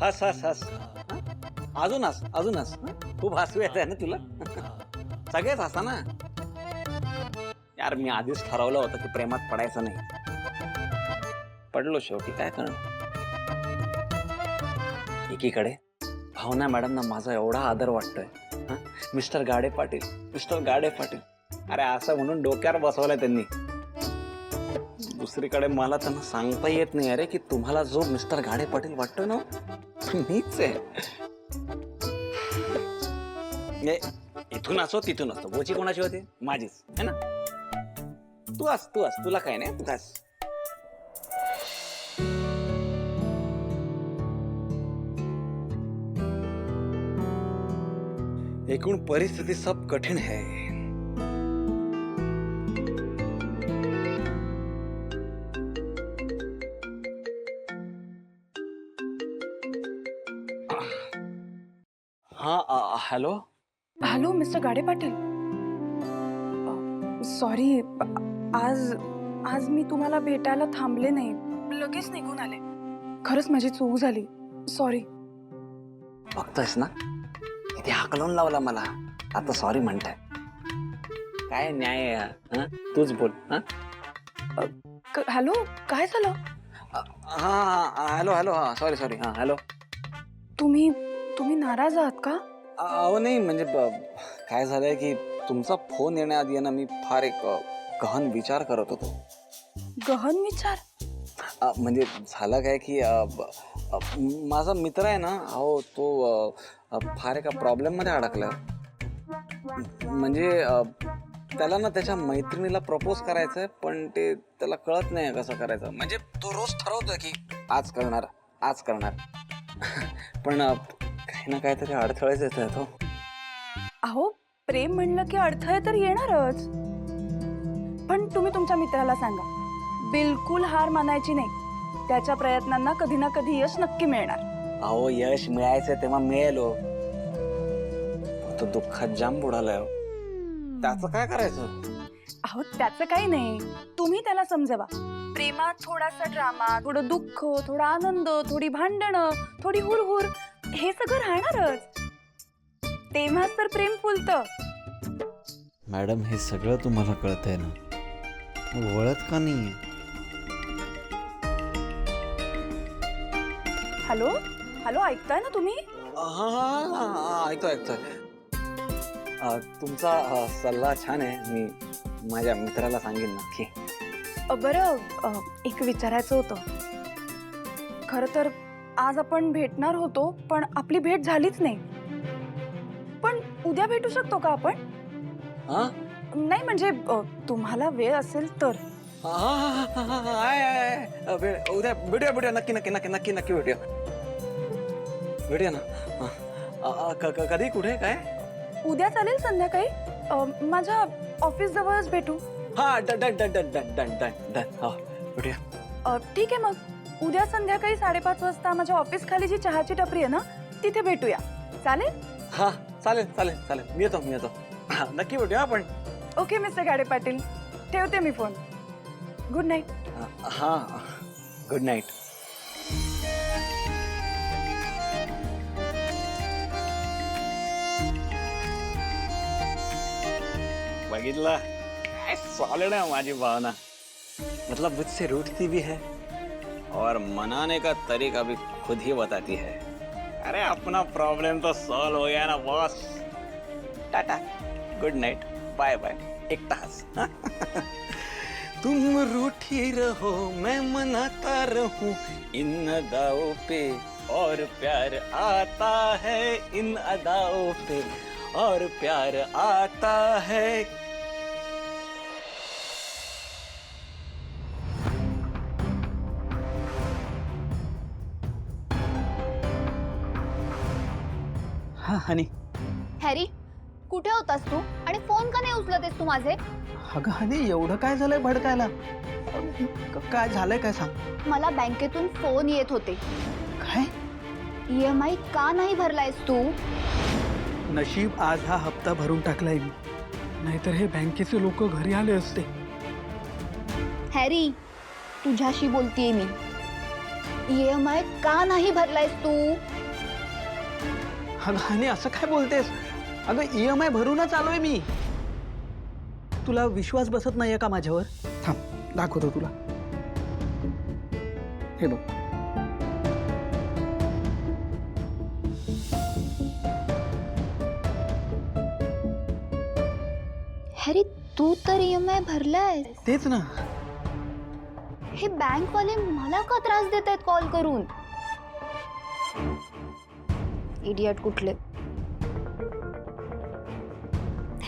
हस हस हस. अजून हस, अजून हस. खूप हसू येत आहे ना तुला? सगळेच हसा ना. यार मी आधीच ठरवलं होतं की प्रेमात पडायचं नाही. पडलो शेवटी, काय करणार. एकीकडे भावना मॅडमना माझा एवढा आदर वाटतोय. हा? मिस्टर गाडे पाटील, मिस्टर गाडे पाटील. अरे असं म्हणून डोक्यावर बसवलंय त्यांनी. दुसरीकडे मला त्यांना सांगता येत नाही अरे की तुम्हाला जो मिस्टर गाडे पाटील वाटतोय ना मीच आहे. इथून असो तिथून असतो, बोची कोणाची होती? माझीच है ना. तू अस, तू अस, तुला काय नाही, तू अस. एकूण परिस्थिती सब कठिन है. हाँ हेलो. हॅलो मिस्टर गाडे पाटील. सॉरी, आज आज मी तुम्हाला भेटायला थांबले नाही, लगेच निघून आले. खरंच माझी चूक झाली, सॉरी. बघतोयस ना किती हाकलून लावला मला, आता सॉरी म्हणताय. काय न्याय आहे हा? हं? तूच बोल. हॅलो, काय झालं? हा हॅलो हॅलो. हा सॉरी सॉरी. हा हॅलो. तुम्ही तुम्ही नाराज आहात का? अहो नाही म्हणजे काय झालंय की तुमचा फोन येण्याआधी ना मी फार एक गहन विचार करत होतो. गहन विचार? म्हणजे झालं काय की माझा मित्र आहे ना, अहो तो फार एका प्रॉब्लेम मध्ये अडकला. म्हणजे त्याला ना त्याच्या मैत्रिणीला प्रपोज करायचंय, पण ते त्याला कळत नाही कसं करायचं. म्हणजे तो रोज ठरवतोय की आज करणार, आज करणार. पण काही ना काहीतरी अडथळेच येत आहेत. अहो, प्रेम म्हणलं की अडथळे तर येणारच. पण तुम्ही तुमच्या मित्राला सांगा, बिलकुल हार मानायची नाही. त्याच्या प्रयत्नांना कधी ना कधी यश नक्की मिळणार. अहो यश मिळायचं तेव्हा मिळेल. तो दुःखात जाम बुडालाय. त्याचं काय करायचं? अहो त्याचं काही नाही, तुम्ही त्याला समजवा. प्रेमात थोडासा ड्रामा, थोडं दुःख, थोडा आनंद, थोडी भांडणं, थोडी हुरहुर, हे सगळं राहणारच. तेव्हाच तर प्रेम फुलतं. मॅडम हे सगळं तुम्हाला कळतंय ना, मग वळत का नाही? हॅलो हॅलो, ऐकताय ना तुम्ही? हा ऐकतोय ऐकतोय. तुमचा सल्ला छान आहे. मी माझ्या मित्राला सांगेन नक्की. बरं, एक विचारायचं होतं. खरं तर आज आपण भेटणार होतो, पण आपली भेट झालीच नाही. पण उद्या भेटू शकतो का आपण? नाही म्हणजे तुम्हाला वेळ असेल तर. उद्या भेटूया नक्की नक्की नक्की नक्की नक्की भेटूया ना. कधी कुठे काय? उद्या चालेल संध्याकाळी. माझ्या ऑफिस जवळच भेटू. हा done done done done done done done done. हा भेटूया. ठीक आहे, मग उद्या संध्याकाळी 5:30 वाजता माझ्या ऑफिस खाली जी चहाची टपरी आहे ना, तिथे भेटूया. चालेल? हा चालेल चालेल चालेल. मी येतो. नक्की भेटूया आपण. ओके मिस्टर गाडे पाटील, ठेवते मी फोन. Good night. हा गुड नाईट. बघितला काय सॉलिड है माझी भावना. मतलब मुझसे रूठती भी है और मनाने का तरीका भी खुद ही बताती है. अरे अपना प्रॉब्लम तो सॉल्व हो गया ना boss. Tata, good night, bye bye. एक तास. तुम रूठी रहो मैं मनाता रहूं इन अदाओं पे, और प्यार आता है इन अदाओं पे, और प्यार आता है. हा हनी. हॅरी, कुठे होतास तू आणि फोन का नाही उचलतेस तू माझे? अगं हनी, एवढं काय झालंय भडकायला? काय झालंय काय सांग. मला बँकेतून फोन येत होते. काय? EMI का नाही भरलायस तू? नशीब आज हा हप्ता भरून टाकलाय मी, नाहीतर हे बँकेचे लोक घरी आले असते. हॅरी, तुझ्याशी बोलतीये मी. EMI का नाही भरलायस तू? अगं आणि असं काय बोलतेस? अगं EMI भरूनच आलोय मी. तुला विश्वास बसत नाहीये का माझ्यावर? थांब दाखवतो तुला. हे बघ. हॅरी तू तर EMI भरलाय. तेच ना. हे बँकवाले मला का त्रास देत आहेत कॉल करून? इडियट कुठले.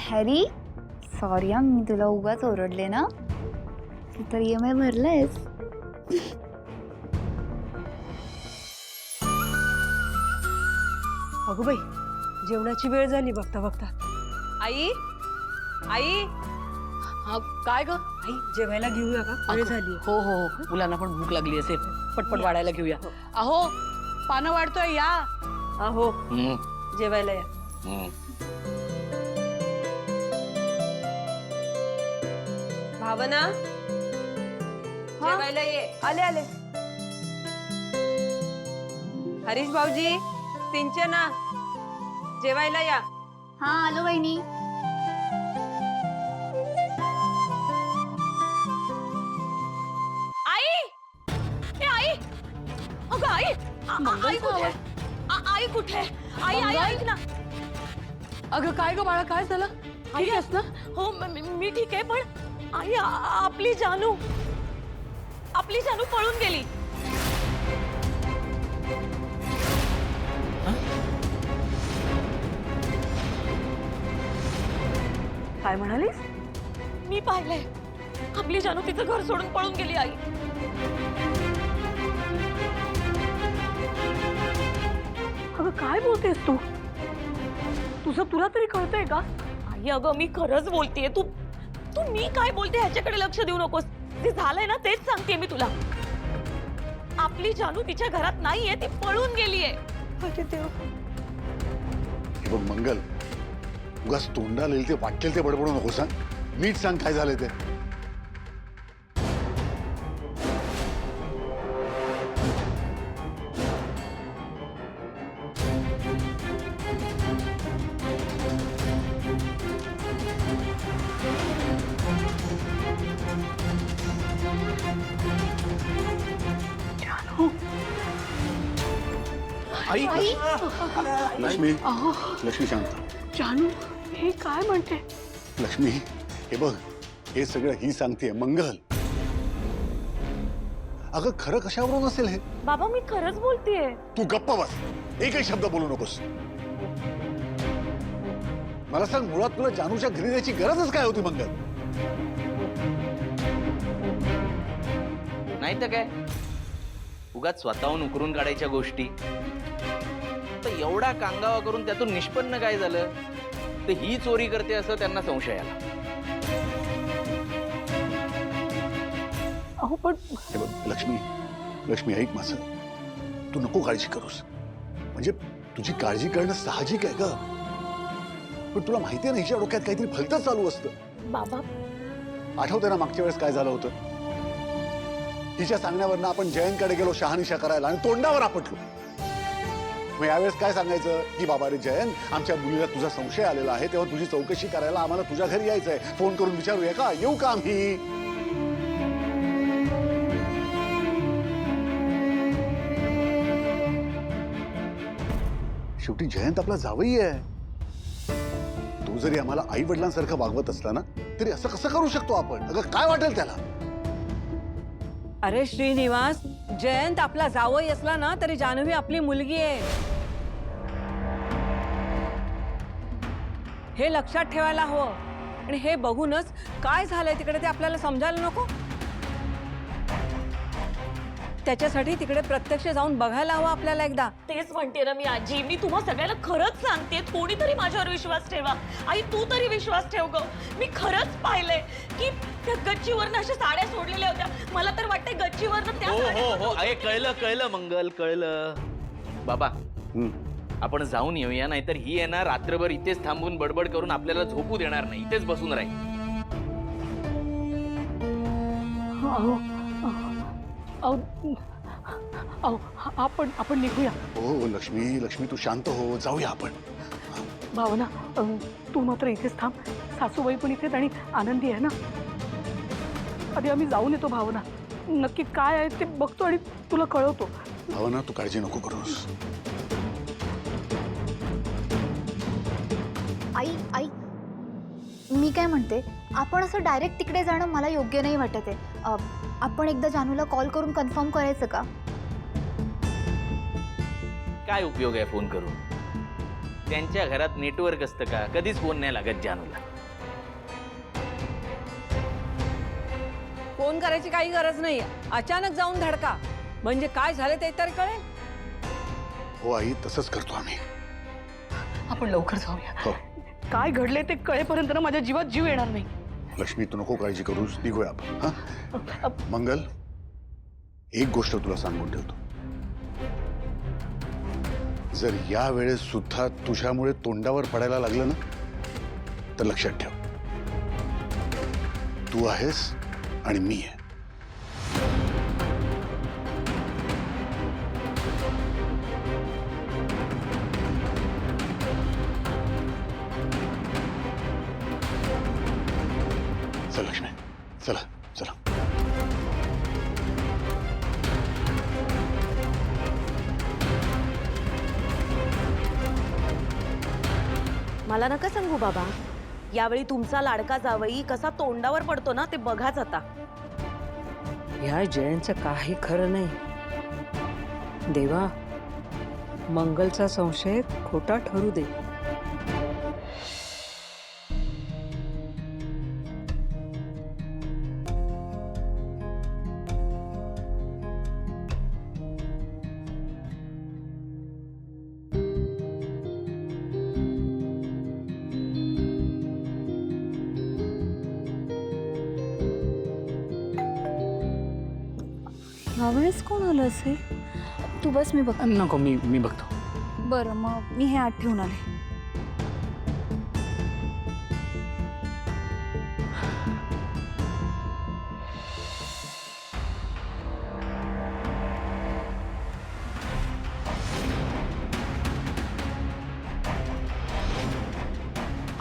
हॅरी सॉरी मी तुला उगाच ओरडले ना. तू तर EMI भरलायस. अगो बाई जेवणाची वेळ झाली बघता बघता. आई आई हा काय ग? आई जेवायला घेऊया का? वेळ झाली. हो हो हो, मुलांना पण भूक लागली असेल. पटपट वाढायला घेऊया. अहो पानं वाढतोय या. अहो जेवायला या. भावना जेवायला ये. आले आले. हरीश भाऊजी सिंचना जेवायला या. हा आलो वहिनी. आई ए आई अगं आई आई कुठे? आई कुठे? आई आई ऐक ना. अगं काय ग बाळा काय झालं? ठीक आहेस ना? हो मी ठीक आहे पण आई आपली जानू पळून गेली. काय म्हणालीस? मी पाहिलंय आपली जानू तिचं घर सोडून पळून गेली. आई अगं काय बोलतेस तू? तुला तरी कळतंय का? आई अगं मी खरंच बोलतेय. तू तू मी काय बोलते ह्याच्याकडे लक्ष देऊ नकोस. जे झालंय ना तेच सांगते मी तुला. आपली जानू तिच्या घरात नाहीये, ती पळून गेलीये. अरे देव. हे बघ मंगल, उगाच तोंडाला येईल ते वाटेल ते बडबडू नको. सांग नीट सांग काय झालंय ते. आई लक्ष्मी लक्ष्मी शांत. जानू हे काय म्हणते? लक्ष्मी हे बघ, हे सगळं ही सांगते मंगल. अगं खरं कशावरून असेल हे? बाबा मी खरंच बोलतेय. तू गप्प बस, एकही शब्द बोलू नकोस. मला सांग, मुळात तुला जानूच्या घरी जायची गरजच काय होती मंगल? नाही तर काय, उगाच स्वतःहून उकरून काढायच्या गोष्टी. तर एवढा कांगावा करून त्यातून निष्पन्न काय झालं? तर ही चोरी करते असं त्यांना संशय आला. अहो पण हे बघ लक्ष्मी, लक्ष्मी ऐक माझं. तू नको काळजी करूस. म्हणजे तुझी काळजी करणं साहजिक आहे का? पण तुला माहिती आहे ना, हिच्या डोक्यात काहीतरी भलतंच चालू असतं. बाबा आठवते ना मागच्या वेळेस काय झालं होतं? तिच्या सांगण्यावरनं आपण जयंतकडे गेलो शहानिशा करायला आणि तोंडावर आपटलो. मग यावेळेस काय सांगायचं की बाबा रे जयंत, आमच्या मुलीला तुझा संशय आलेला आहे, तेव्हा तुझी चौकशी करायला आम्हाला तुझ्या घरी यायचंय. फोन करून विचारूया का? येऊ का आम्ही? शेवटी जयंत आपला जावई आहे. तू जरी आम्हाला आई वडिलांसारखं वागवत असला ना, तरी असं कसं करू शकतो आपण? अगं काय वाटेल त्याला? अरे श्रीनिवास, जयंत आपला जावई असला ना तरी जान्हवी आपली मुलगी आहे, हे लक्षात ठेवायला हवं. आणि हे बघूनच काय झालंय तिकडे ते आपल्याला समजायला नको? त्याच्यासाठी तिकडे प्रत्यक्ष जाऊन बघायला हवं आपल्याला एकदा. तेच म्हणते ना मी आजी. मी तुम्हा सगळ्याला खरंच सांगते, थोडीतरी माझ्यावर विश्वास ठेवा. आई तू तरी विश्वास ठेव ग. मी खरंच पाहिलंय की त्या गच्चीवरनं अशा साड्या सोडलेल्या होत्या. मला तर वाटतंय गच्चीवरनं त्या हो साड्या हो हो, सोडून अरे गेली. कळलं मंगल, कळलं. बाबा आपण जाऊन येऊया, नाहीतर ही आहे ना रात्रभर इथेच थांबून बडबड करून आपल्याला झोपू देणार नाही. इथेच बसून राहील. अहो अहो आपण निघूया. हो लक्ष्मी लक्ष्मी तू शांत हो, जाऊया आपण. भावना तू मात्र इथेच थांब. सासूबाई पण इथेच आणि आनंदी आहे ना. आधी आम्ही जाऊन येतो भावना. नक्की काय आहे ते बघतो आणि तुला कळवतो. भावना तू काळजी नको करूस. आई मी काय म्हणते, आपण असं डायरेक्ट तिकडे जाणं मला योग्य नाही वाटत आहे. आपण एकदा जानूला कॉल करून कन्फर्म करायचं का? काय उपयोग आहे फोन करून? त्यांच्या घरात नेटवर्क असतं का? कधीच फोन नाही लागत जानूला. फोन करायची काही गरज नाही. अचानक जाऊन धडका, म्हणजे काय झालं ते तर कळेल. हो आई तसंच करतो आम्ही. आपण लवकर जाऊया. हो काय घडले ते कळेपर्यंत ना माझ्या जीवात जीव येणार नाही. लक्ष्मी तू नको काळजी करूस, निघूया आपण. हा मंगल, एक गोष्ट तुला सांगून ठेवतो. जर या वेळेस सुद्धा तुझ्यामुळे तोंडावर पडायला लागलं ना, तर लक्षात ठेव, तू आहेस आणि मी आहे. चल लक्ष्मी, चला चला. मला नका सांगू बाबा, यावेळी तुमचा लाडका जावई कसा तोंडावर पडतो ना ते बघाच आता. या जयंतचं काही खरं नाही. देवा, मंगलचा संशय खोटा ठरू दे. यावेळेस कोण आलं असेल? तू बस, मी बघ. नको, मी बघतो. बरं, मग मी हे आत ठेवून आले.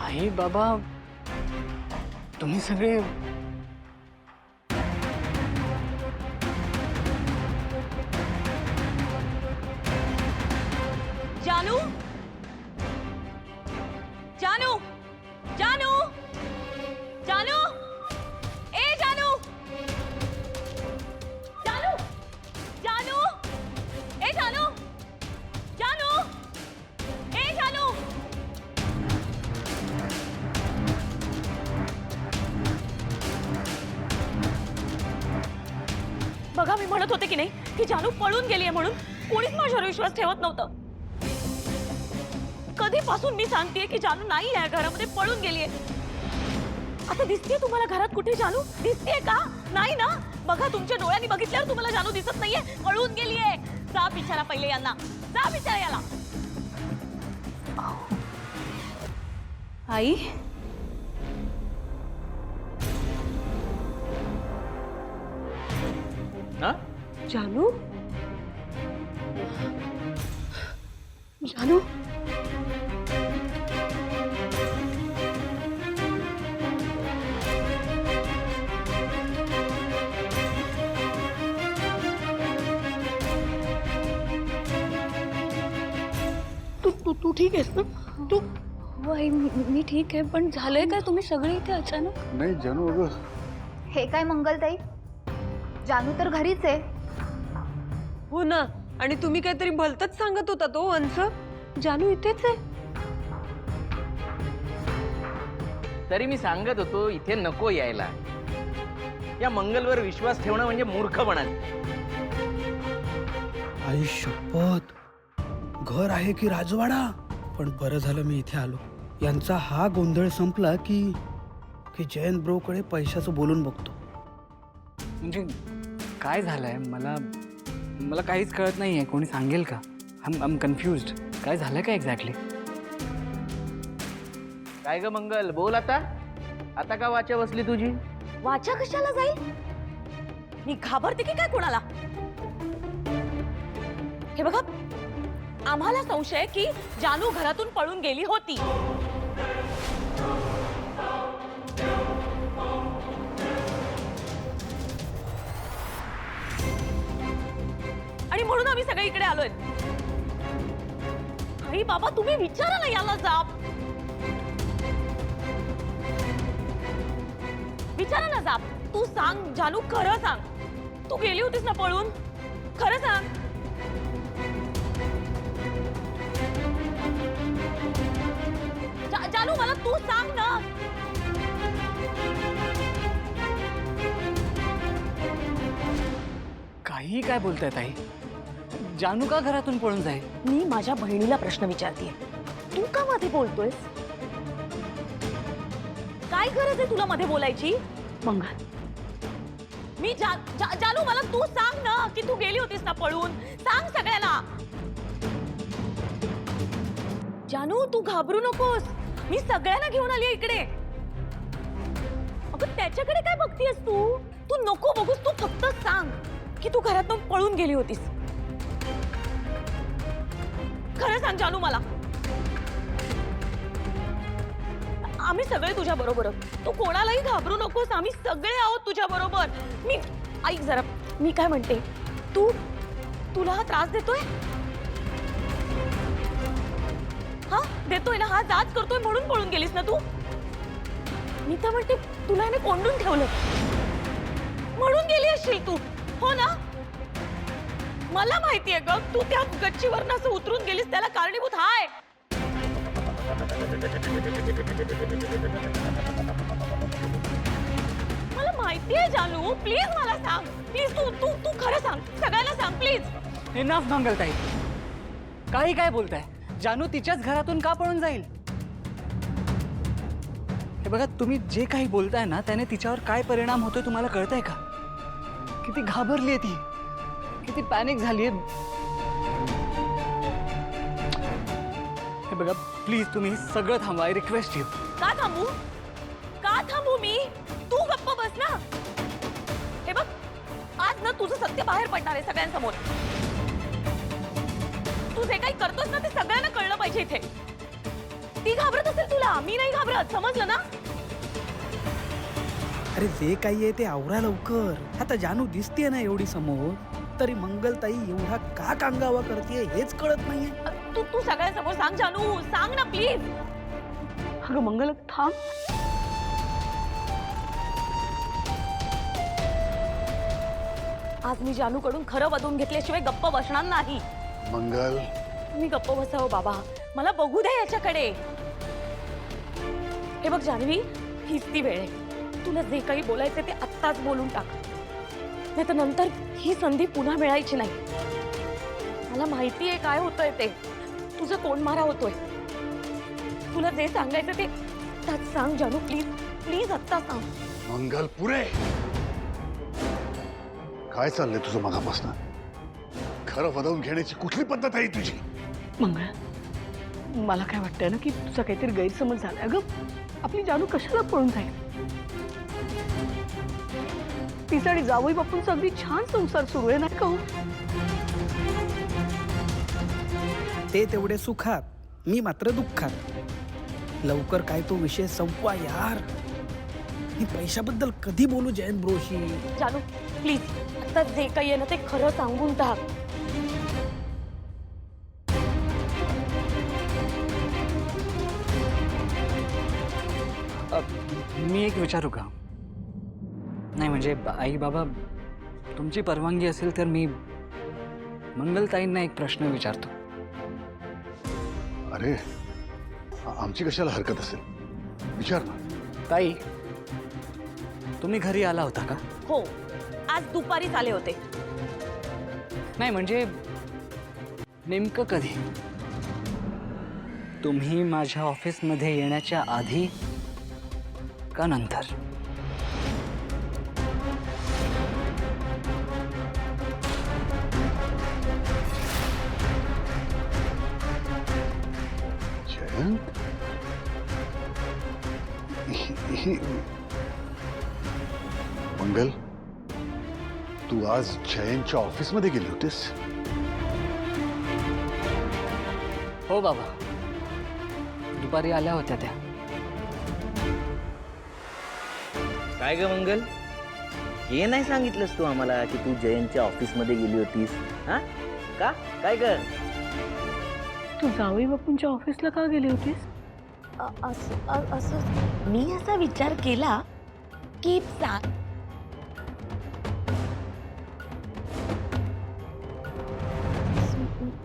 आई बाबा तुम्ही सगळे जानू, जानू, जानू, जानू, ए जानू, जानू, जानू, ए जानू, जानू, ए जानू. बघा, मी म्हणत होते की नाही की जानू पळून गेली आहे म्हणून. कोणीच माझ्यावर विश्वास ठेवत नव्हतं. कधीपासून मी सांगतेय की जानू नाही आहे घरामध्ये, पळून गेलीये. आता दिसतेय तुम्हाला घरात कुठे जानू? दिसतेय का? नाही ना. बघा, तुमच्या डोळ्यांनी बघितल्यावर तुम्हाला जानू दिसत नाहीये. पळून गेलीये. जा विचारा पहिले यांना, जा विचारा याला. आई, हा जानू, जानू, तू ठीक आहेस ना? तू आई, मी ठीक आहे, पण झालंय काय? तुम्ही सगळे इथे अचानक? नाही जानू, अगं हे काय मंगलताई, जानू तर घरीच आहे. हो ना, आणि तुम्ही काहीतरी भलतच सांगत होता तो अंश. जानू इथेच आहे. तरी मी सांगत होतो इथे नको यायला. या मंगलवर विश्वास ठेवणं म्हणजे मूर्खपणा. आई शपथ, घर आहे की राजवाडा? पण बरं झालं मी इथे आलो. यांचा हा गोंधळ संपला की जयंत ब्रोकडे पैशाचं बोलून बघतो. म्हणजे काय झालंय मला काहीच कळत नाहीये. कोणी सांगेल का? आम कन्फ्युज्ड. काय झालं काय एक्झॅक्टली? काय ग मंगल, बोल आता. आता का वाचा बसली तुझी? वाचा कशाला जाईल? मी घाबरते की काय कोणाला? हे बघा, आम्हाला संशय आहे की जानू घरातून पळून गेली होती. आणि म्हणून आम्ही सगळे इकडे आलोय. आई बाबा, तुम्ही विचारा ना याला जाब. विचारा ना जाब. तू सांग जानू, खरं सांग, तू गेली होतीस ना पळून? खरं सांग. जानू, मला तू सांग ना. काही काय बोलताय ताई? जानू का घरातून पळून जाईल? मी माझ्या बहिणीला प्रश्न विचारतेय, तू का मध्ये बोलतोयस? काय गरज आहे तुला मध्ये बोलायची? मंगल, मी जानू, मला तू सांग ना की तू गेली होतीस ना पळून. सांग सगळ्यांना. जानू, तू घाबरू नकोस, मी सगळ्यांना घेऊन आली इकडे. अगं, त्याच्याकडे काय बघतीयस तू? तू नको बघूस, तू फक्त सांग की तू घरातून पळून गेली होतीस. खरं सांग जानू मला. आम्ही सगळे तुझ्या बरोबर आहोत, तू कोणालाही घाबरू नकोस, आम्ही सगळे आहोत तुझ्या बरोबर. मी ऐक जरा, मी काय म्हणते, तुला हा त्रास देतोय? हा देतोय ना? हा जाच करतोय म्हणून पळून गेलीस ना तू? मी तर म्हणते तुला याने कोंडून ठेवलं म्हणून गेली असशील तू, हो ना? मला माहितीये ग, तू त्या गच्चीवरनं असं उतरून गेलीस त्याला कारणीभूत हाय. मला माहितीये जानू, प्लीज मला सांग. प्लीज तू खरं सांग, सगळ्यांना सांग प्लीज. इनफ मंगलताई, काही काय बोलताय? जानू तिच्याच घरातून का पळून जाईल? हे बघा, तुम्ही जे काही बोलताय ना त्याने तिच्यावर काय परिणाम होतोय तुम्हाला कळतंय का? किती घाबरलीये ती, किती पॅनिक झालीये. हे बघा प्लीज, तुम्ही सगळं थांबवा. I request you. का थांबू? का थांबू मी? तू गप्प बस ना. हे बघ, आज ना तुझं सत्य बाहेर पडणार आहे सगळ्यांसमोर. तू जे काही करतोस ना ते सगळ्यांना कळलं पाहिजे इथे. ती घाबरत असेल तुला, मी नाही घाबरत, समजलं ना? अरे जे काही आहे ते आवरा लवकर. आता जानू दिसतेय ना एवढी समोर, तरी मंगलताई एवढा का कांगावा करते हेच कळत नाहीये. तू सगळ्यांसमोर सांग जानू, सांग ना प्लीज. अगं मंगल, थांब. आज मी जानूकडून खरं वधून घेतल्याशिवाय गप्प बसणार नाही. मंगल, मी गप्प बसावं बाबा, मला बघू दे याच्याकडे. हे बघ जानवी, हीच ती वेळ आहे. तुला जे काही बोलायचं ते आत्ताच बोलून टाक, नाही तर नंतर ही संधी पुन्हा मिळायची नाही. मला माहिती आहे काय होतंय ते. तुझा कोंडमारा होतोय. तुला जे सांगायचं ते आत्ताच सांग जानू, प्लीज प्लीज आत्ता सांग. मंगल, पुरे काय चाललंय तुझं मगापासून? खरं वदवून घेण्याची कुठली पद्धत आहे तुझी? मंगळ, मला काय वाटतंय ना की तुझा काहीतरी गैरसमज झालाय. अगं, आपली जानू कशाला पळून जाईल? तिचा आणि जावई बापूंचा अगदी छान संसार सुरू आहे, नाही का हो? ते तेवढे सुखात, मी मात्र दुःखात. लवकर काय तो विषय संपवा यार. मी पैशाबद्दल कधी बोलू जयंत ब्रोशी? जानू प्लीज, आता जे काही आहे ना ते खरं सांगून टाक. मी एक विचारू का? नाही म्हणजे आई बाबा, तुमची परवानगी असेल तर मी मंगलताईंना एक प्रश्न विचारतो. अरे, आमची कशाला हरकत असेल, विचार ना. ताई, तुम्ही घरी आला होता का? हो, आज दुपारीच आले होते. नाही म्हणजे नेमकं कधी? तुम्ही माझ्या ऑफिसमध्ये येण्याच्या आधी का नंतर? जयंत, मंगल, तू आज जयंतच्या ऑफिसमध्ये गेली होतीस? हो बाबा, दुपारी आल्या होत्या त्या. काय ग मंगल, हे नाही सांगितलंस तू आम्हाला की तू जयंतच्या ऑफिसमध्ये गेली होतीस? हा का काय ग? तू जावई बापूंच्या ऑफिसला का गेली होतीस? असं मी असा विचार केला की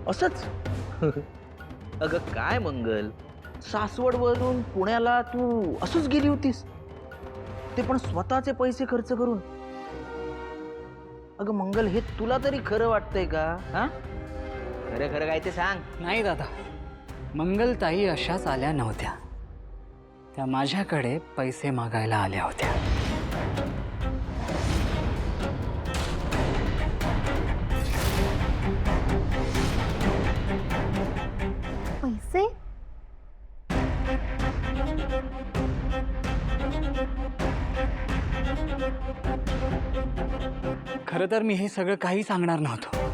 असंच अगं काय मंगल, सासवडवरून पुण्याला तू असंच गेली होतीस, ते पण स्वतःचे पैसे खर्च करून? अगं मंगल, हे तुला तरी खरं वाटतंय का? हा खरं खरं काय ते सांग. नाही दादा, मंगलताई अशाच आल्या नव्हत्या. त्या माझ्याकडे पैसे मागायला आल्या होत्या. पैसे? खरं तर मी हे सगळं काही सांगणार नव्हतो,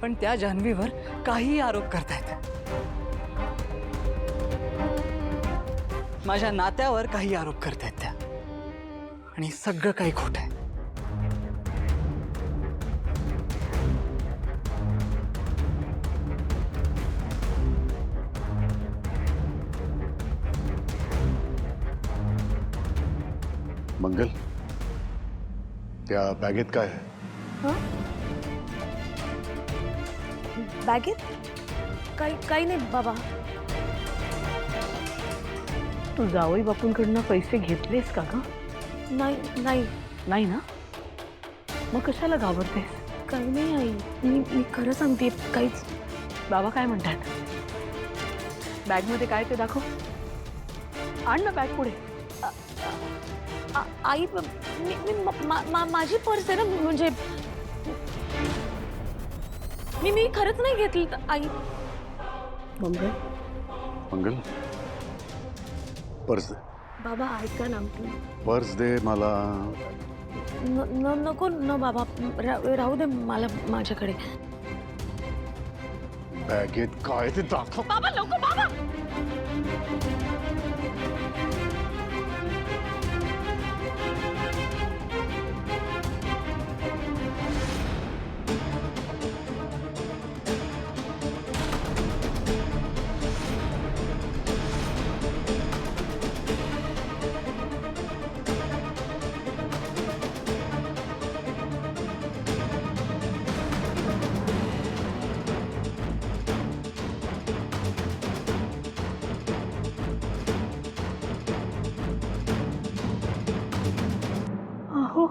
पण त्या जान्हवीवर काही आरोप करतायत. माझ्या नात्यावर काही आरोप करतायत त्या, आणि सगळं काही खोटं आहे. मंगल, त्या बॅगेत काय आहे? बॅगेत काही नाही बाबा. तू जावई बापूंकडनं पैसे घेतलेस का ग? नाही नाही नाही ना? मग कशाला घाबरतेस? काही नाही आई, मी खरं सांगते काहीच. बाबा काय म्हणतात? बॅगमध्ये काय ते दाखव. आण ना बॅग पुढे. आई माझी पर्स आहे ना, म्हणजे मी खरंच नाही घेतली आई. मंगल, मंगल, पर्स दे. बाबा ऐका ना, पर्स दे मला. नको न बाबा, राहू दे मला माझ्याकडे. बॅगेत काय ते दाखव. बाबा नको बाबा. अहो,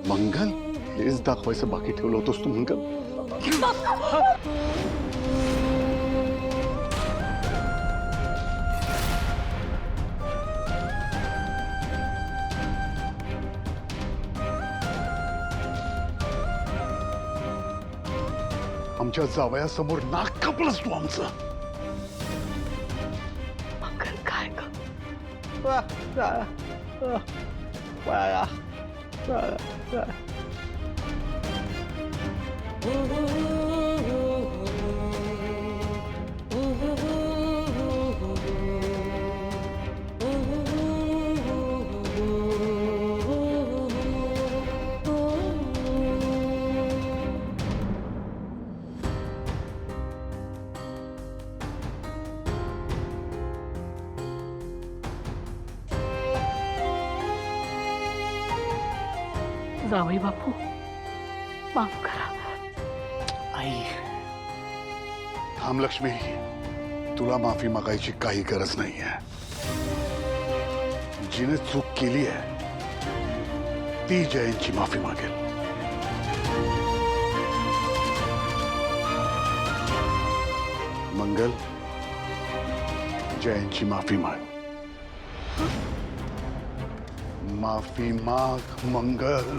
मंगल, हेच दाखवायचं बाकी ठेवलं होतंस तू मंगल. आमच्या जावयासमोर नाक कापलंस तू आमचं. मंगल काय ग? जावई बापू, माफ करा. आई, थांब लक्ष्मी, तुला माफी मागायची काही गरज नाहीये. जिने चूक केली आहे ती जयंतची माफी मागेल. मंगल, जयंतची माफी माग. माफी माग मंगल.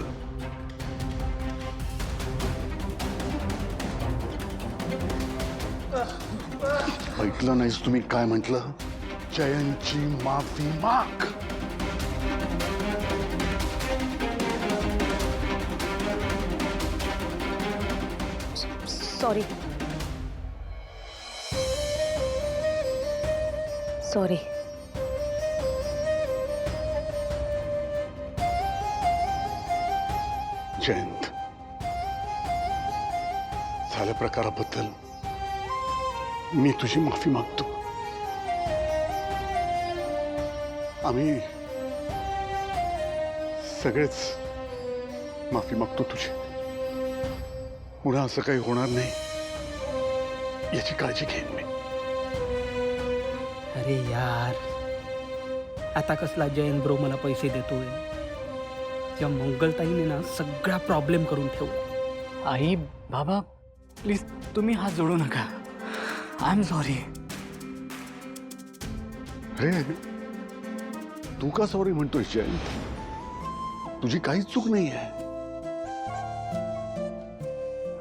ऐकलं नाहीस तुम्ही काय म्हटलं? जयंतची माफी माग. Sorry sorry. जयंत, झाल्या प्रकाराबद्दल मी तुझी माफी मागतो. आम्ही सगळेच माफी मागतो तुझी. पुन्हा असं काही होणार नाही याची काळजी घेईन मी. अरे यार, आता कसला जयंत ब्रो मला पैसे देतोय? त्या मंगलताईने ना सगळा प्रॉब्लेम करून ठेवला. आई बाबा प्लीज तुम्ही हात जोडू नका. I am sorry. अरे तू का सॉरी म्हणतोय जयंत? तुझी काहीच चूक नाही आहे.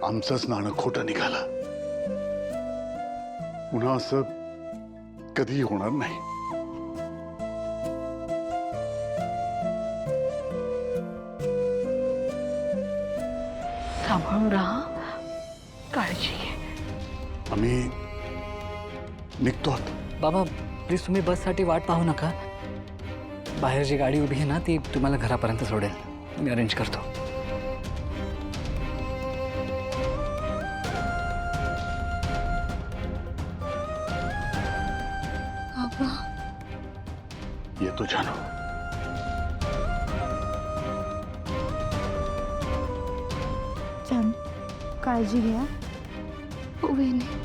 आमचंच नाणं खोटं निघालं. पुन्हा असं कधीही होणार नाही. सांभाळून राहा, काळजी घे. आम्ही निघतो आता. बाबा प्लीज तुम्ही बससाठी वाट पाहू नका. बाहेर जी गाडी उभी आहे ना ती तुम्हाला घरापर्यंत सोडेल. मी अरेंज करतो. येतो जानू. छान, काळजी घ्या. वहिनी.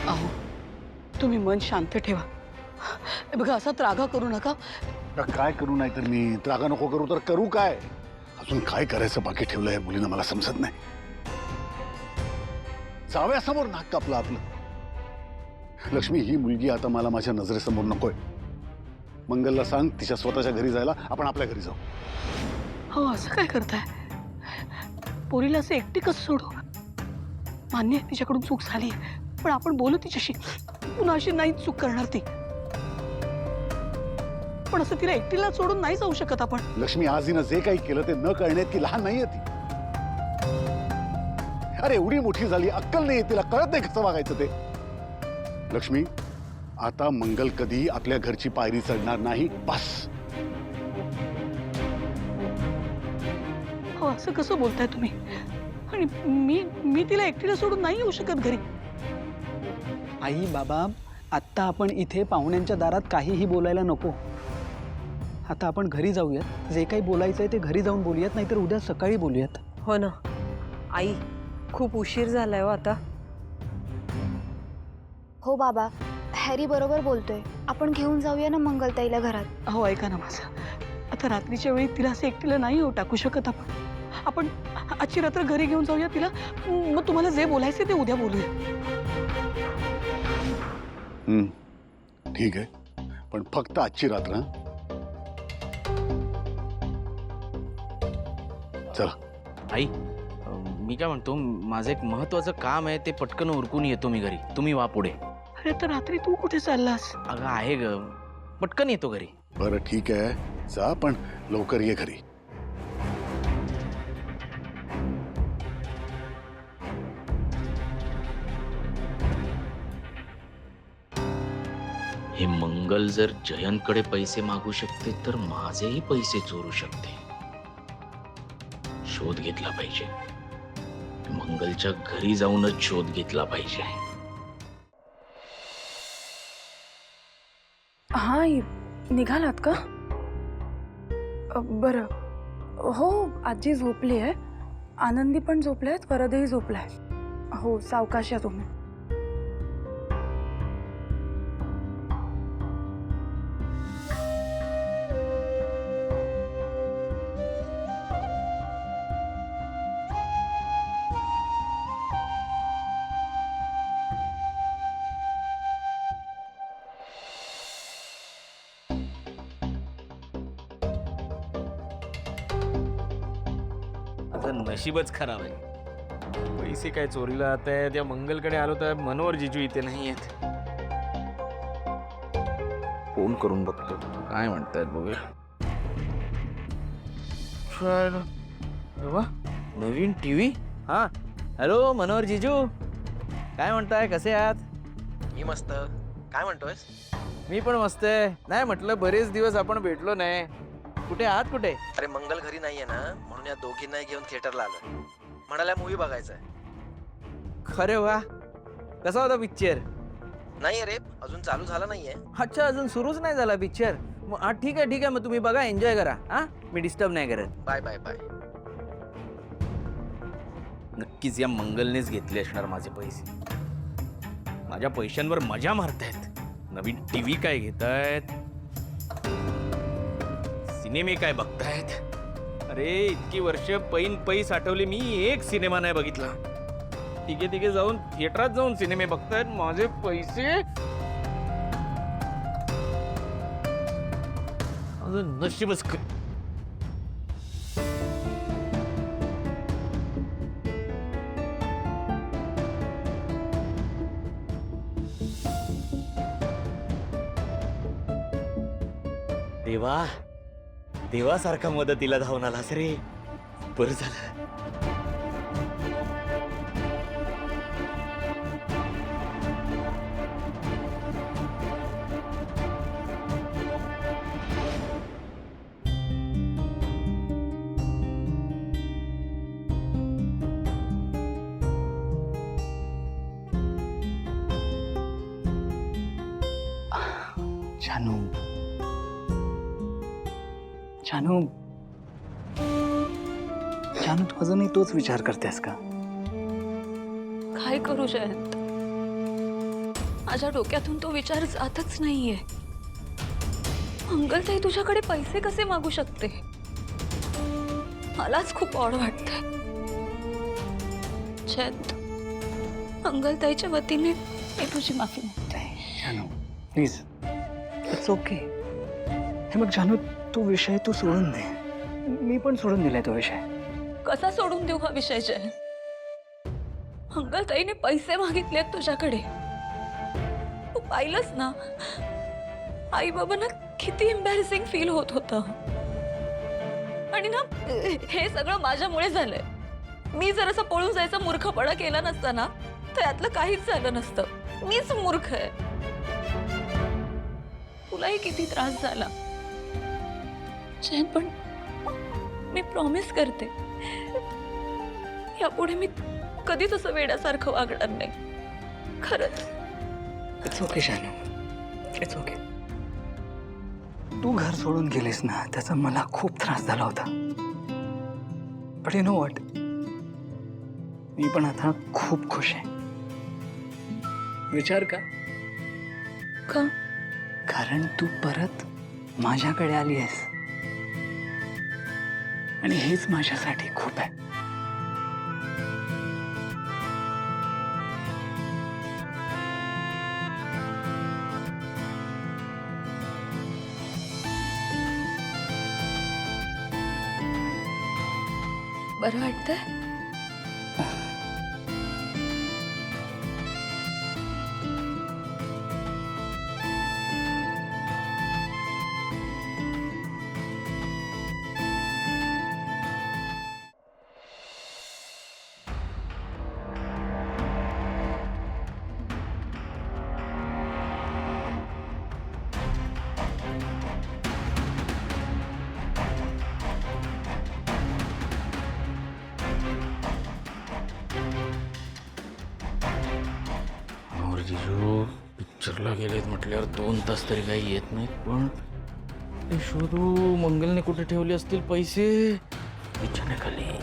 अहो तुम्ही मन शांत ठेवा. हे बघा, असा त्रागा करू नका. आता काय करू? नाही तर मी त्रागा नको करू तर करू काय? अजून काय करायचं बाकी ठेवलंय मुलींना मला समजत नाही. जावयासमोर नाक कापलं आपलं. लक्ष्मी, ही मुलगी आता मला माझ्या नजरेसमोर नकोय. मंगलला सांग तिच्या स्वतःच्या घरी जायला. आपण आपल्या घरी जाऊ. हो, असं काय करताय? पोरीला असं एकटी कसं सोडू? मान्य आहे तिच्याकडून चूक झाली, पण आपण बोलू तिच्याशी. पुन्हा अशी नाही चूक करणार ती. पण असं तिला एकटीला सोडून नाही जाऊ शकत आपण. लक्ष्मी, आज हिनं जे काही केलं ते न कळण्यात की लहान नाहीये ती. अरे एवढी मोठी झाली, अक्कल नाही तिला, कळत नाही कसं वागायचं ते. लक्ष्मी, आता मंगल कधी आपल्या घरची पायरी चढणार नाही. बस. हो, असं कसं बोलताय तुम्ही? आणि मी तिला एकटीला सोडून नाही येऊ शकत घरी. आई बाबा, आत्ता आपण इथे पाहुण्यांच्या दारात काहीही बोलायला नको. आता आपण घरी जाऊयात. जे काही बोलायचंय ते घरी जाऊन बोलूयात, नाहीतर उद्या सकाळी बोलूयात. हो ना आई, खूप उशीर झालाय हो आता. हो बाबा, हॅरी बरोबर बोलतोय. आपण घेऊन जाऊया ना मंगलताईला घरात. हो, ऐका ना माझं. आता रात्रीच्या वेळी तिला असं एकटीला नाही येऊ टाकू शकत आपण. आपण आजची रात्र घरी घेऊन जाऊया तिला. मग तुम्हाला जे बोलायचे ते उद्या बोलूया. ठीक आहे, पण फक्त आजची रात्र. हं? चला. आई मी काय म्हणतो, माझं एक महत्वाचं काम आहे, ते पटकन उरकून येतो मी घरी. तुम्ही वा पुढे. अरे तर रात्री तू कुठे चाललास? अगं आहे ग, पटकन येतो घरी. बरं ठीक आहे, जा, पण लवकर ये घरी. हे मंगल जर जयंतकडे पैसे मागू शकते तर माझेही पैसे चोरू शकते. शोध घेतला पाहिजे. मंगलच्या घरी जाऊनच शोध घेतला पाहिजे. हा, निघालात का? बरं, हो आजी झोपली आहे, आनंदी पण झोपले आहेत, वरदही झोपलाय. हो सावकाश या तुम्ही. माझं नशीबच खराब आहे. पैसे काय चोरीला जात आहेत. त्या मंगलकडे आलो तर मनोहर जिजू इथे नाही आहेत. फोन करून बघतो काय म्हणतायत बघूया. नवीन टीव्ही. हा हॅलो मनोहर जिजू, काय म्हणताय, कसे आहात? मी मस्त. काय म्हणतोयस? मी पण मस्त आहे. नाही म्हटलं बरेच दिवस आपण भेटलो नाही. कुठे आहात कुठे? अरे मंगल घरी नाहीये ना, म्हणून या दोघींना घेऊन थिएटरला आलो. म्हणाल्या मूवी बघायचा आहे. खरे वा, कसा होता पिक्चर? नाही रे, अजून चालू झाला नाहीये. अच्छा, अजून सुरूच नाही झाला पिक्चर. ठीक आहे ठीक आहे, मग तुम्ही बघा, एन्जॉय करा. हा मी डिस्टर्ब नाही करत. Bye bye bye. नक्कीच या मंगलनेच घेतले असणार माझे पैसे. माझ्या पैशांवर मजा मारतायत. नवीन टीव्ही काय घेतायत, सिनेमे काय बघतायत. अरे इतकी वर्ष पै साठवली, मी एक सिनेमा नाही बघितला. तिघे जाऊन थिएटरात जाऊन सिनेमे बघतायत. माझे पैसे अजून नशीबच देवा, देवासारखा मदतीला धावून आलास रे. बरं झालं. जानू, जानू, जानू, तू अजूनही तोच विचार करतेस का? काय करू जयंत, माझ्या डोक्यातून तो विचार जातच नाहीये. मंगलताई तुझ्याकडे पैसे कसे मागू शकते, मलाच खूप ऑड वाटतंय. जयंत, मंगलताईच्या वतीने मी तुझी माफी मागते. जानू प्लीज, इट्स ओके. हे बघ जानू, तो विषय तू सोडून दे. मी पण सोडून दिलाय तो विषय. कसा सोडून देऊ हा विषय जयंत? मंगलताईने पैसे मागितलेत तुझ्याकडे. तू पाहिलंस ना, आई बाबांना किती एम्बॅरेसिंग फील होत होतं. आणि ना हे सगळं माझ्यामुळे झालंय. मी जर असं पळून जायचा मूर्खपणा केला नसता ना, तर यातलं काहीच झालं नसतं. मीच मूर्ख आहे. तुलाही किती त्रास झाला जयंत, पण मी प्रॉमिस करते, यापुढे मी कधीच असं वेड्यासारखं वागणार नाही. खरंच. इट्स ओके जानू, इट्स ओके. तू घर सोडून गेलीस ना, त्याचा मला खूप त्रास झाला होता. बट यू नो व्हॉट, मी पण आता खूप खुश आहे. विचार का? का? कारण तू परत माझ्याकडे आली आहेस, आणि हेच माझ्यासाठी खूप आहे. बरं वाटतंय? जिजू पिक्चरला गेलेत म्हटल्यावर 2 तास तरी काही येत नाहीत. पण ते शोधू, मंगलने कुठे ठेवले असतील पैसे. बिछाण्याखाली.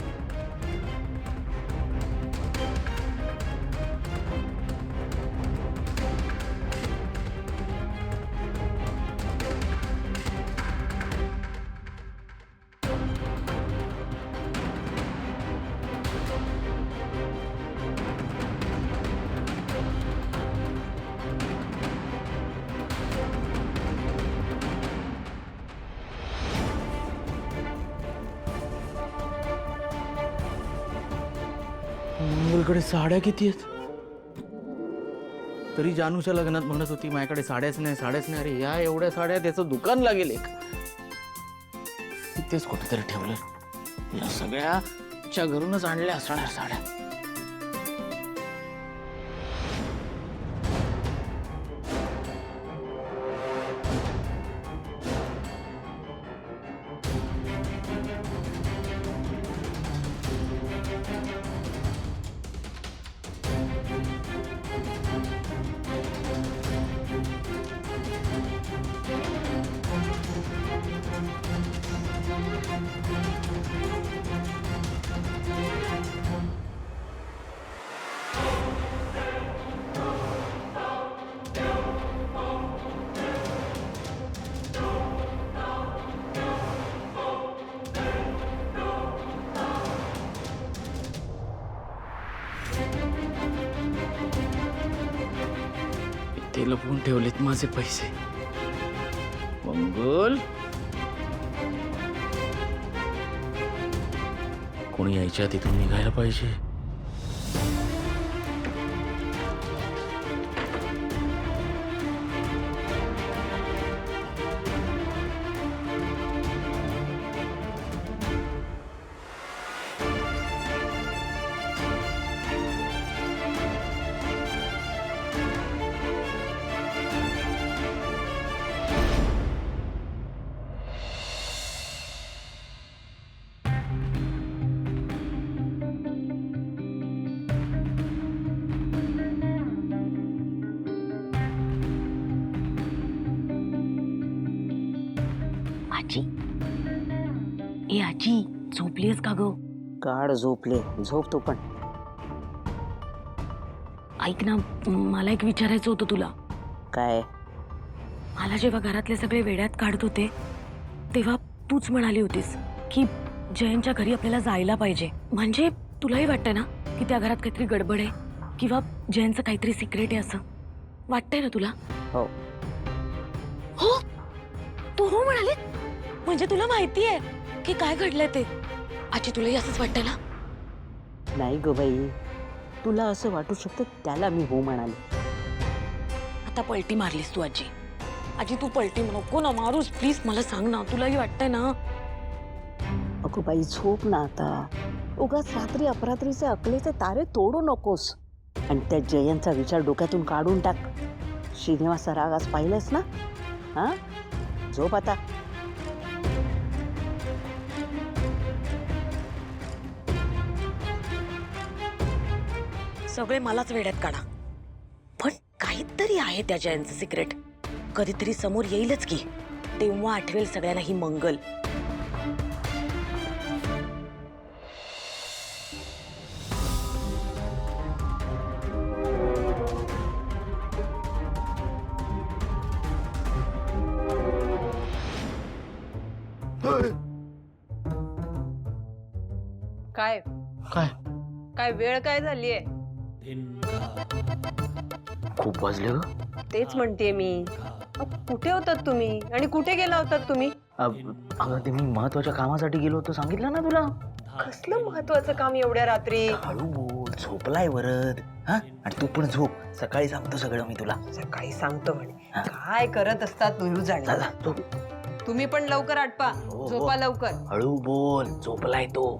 मंगलकडे साड्या किती आहेत? तरी जानूच्या लग्नात म्हणत होती माझ्याकडे साड्याच नाही. अरे या एवढ्या साड्या त्याचं दुकान लागेल एक. इथेच कुठेतरी ठेवलं. या सगळ्याच्या घरूनच आणल्या असणार साड्या. ते लपवून ठेवलेत माझे पैसे. मंगल, कोणी यायच्या तिथून निघायला पाहिजे. आजी, ए आजी, झोपलीस का ग? काढ झोपले, झोप तू पण. ऐक ना, मला एक विचारायचं होतं तुला. काय? मला जेव्हा घरातले सगळे वेड्यात काढत होते तेव्हा तूच म्हणाली होतीस की जयंतच्या घरी आपल्याला जायला पाहिजे. म्हणजे तुलाही वाटतंय ना की त्या घरात काहीतरी गडबड आहे किंवा जयंतचं काहीतरी सिक्रेट आहे असं वाटतंय ना तुला? हो. हो, तू हो म्हणाली म्हणजे तुला माहिती आहे की काय घडलंय ते. आजी, तुलाही असंच वाटतंय ना? नाही ग बाई, तुला असं वाटू शकतं त्याला मी हो म्हणाले. आता पलटी मारलीस तू आजी. आजी, तू पलटी नको ना मारूस प्लीज. मला सांग ना, तुलाही वाटतंय ना? अगो बाई, झोप ना आता. उगाच रात्री अपरात्रीचे अकलेचे तारे तोडू नकोस. आणि त्या जयंतचा विचार डोक्यातून काढून टाक. श्रीनिवासचा राग आज पाहिलंस ना? हा, झोप आता. सगळे मलाच वेड्यात काढा, पण काहीतरी आहे त्या जयंतचं सिक्रेट. कधीतरी समोर येईलच की, तेव्हा आठवेल सगळ्यांना ही मंगल. काय काय काय वेळ काय झालीये? खूप वाजले ग. तेच म्हणतेय मी. कुठे होतात तुम्ही आणि कुठे गेला होतात तुम्ही? अगं ते मी महत्वाच्या कामासाठी गेलो होतो, सांगितलं ना तुला. कसलं महत्वाचं काम एवढ्या रात्री? हळू बोल, झोपलाय वरद. हा, आणि तू पण झोप, सकाळी सांगतो सगळं मी तुला. सकाळी सांगतो म्हणे. हा. काय करत असतात तुम्ही जाणे. चला झोप. तुम्ही पण लवकर आटपा, हो. झोपा लवकर. हळू बोल, झोपलाय तो.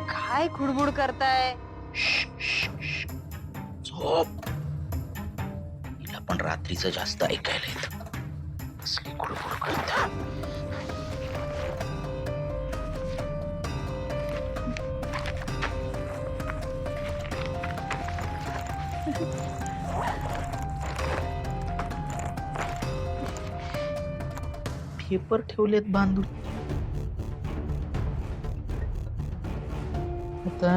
काय खुडबुड करताय? झोप. तिला पण रात्रीचं जास्त ऐकायला येतं. कसली कुडकुड करते. पेपर ठेवलेत बांधून. आता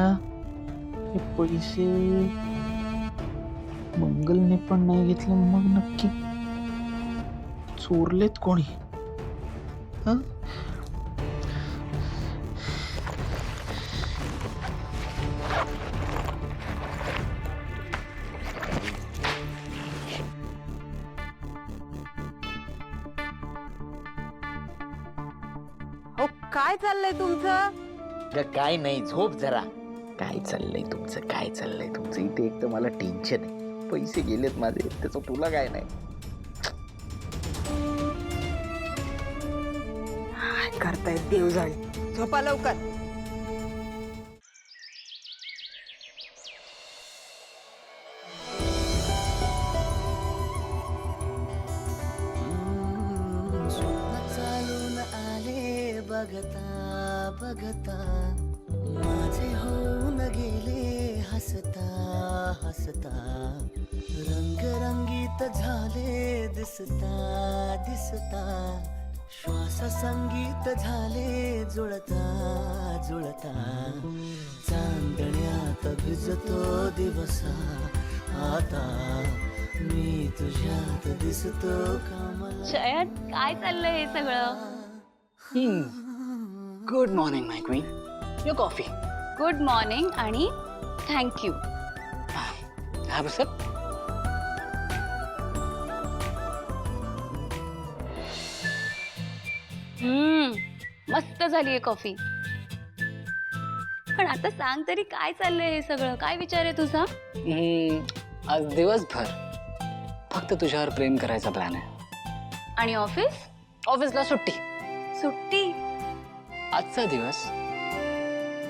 हे पैसे मंगलने पण नाही घेतले, मग नक्की चोरलेत कोणी? हं? अहो काय चाललंय तुमचं? काय नाही, झोप जरा. काय चाललंय तुमचं इथे? एक तर मला टेन्शन आहे, पैसे गेलेत माझे, त्याचं तुला काय नाही. काय करताय देवजाळी? झोपा लवकर. चालून आले बघता बघता, माझे होऊन गेले हसता हसता, रंगरंगीत झाले दिसता दिसता, श्वास संगीत झाले जुळता जुळता, चांदण्यात भिजतो दिवसा आता, मी तुझ्यात दिसतो कमला. शयन काय चाललंय हे सगळं? Good morning my queen, your coffee. Good morning आणि थँक्यू. Have a sip. मस्त झालीये कॉफी. पण आता सांग तरी काय चाललंय हे सगळं? काय विचार आहे तुझा? आज दिवसभर फक्त तुझ्यावर प्रेम करायचा प्लॅन आहे. आणि ऑफिस? ऑफिसला सुट्टी. सुट्टी आजचा दिवस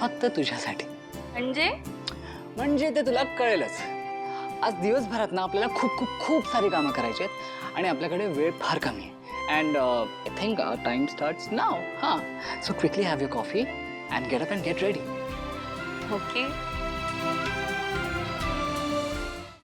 फक्त तुझ्यासाठी. म्हणजे ते तुला कळेलच. आज दिवसभरात ना आपल्याला खूप खूप खूप सारी कामं करायची आहेत आणि आपल्याकडे वेळ फार कमी आहे. And I think time starts now. हां, so quickly have your coffee and get up and get ready. Okay.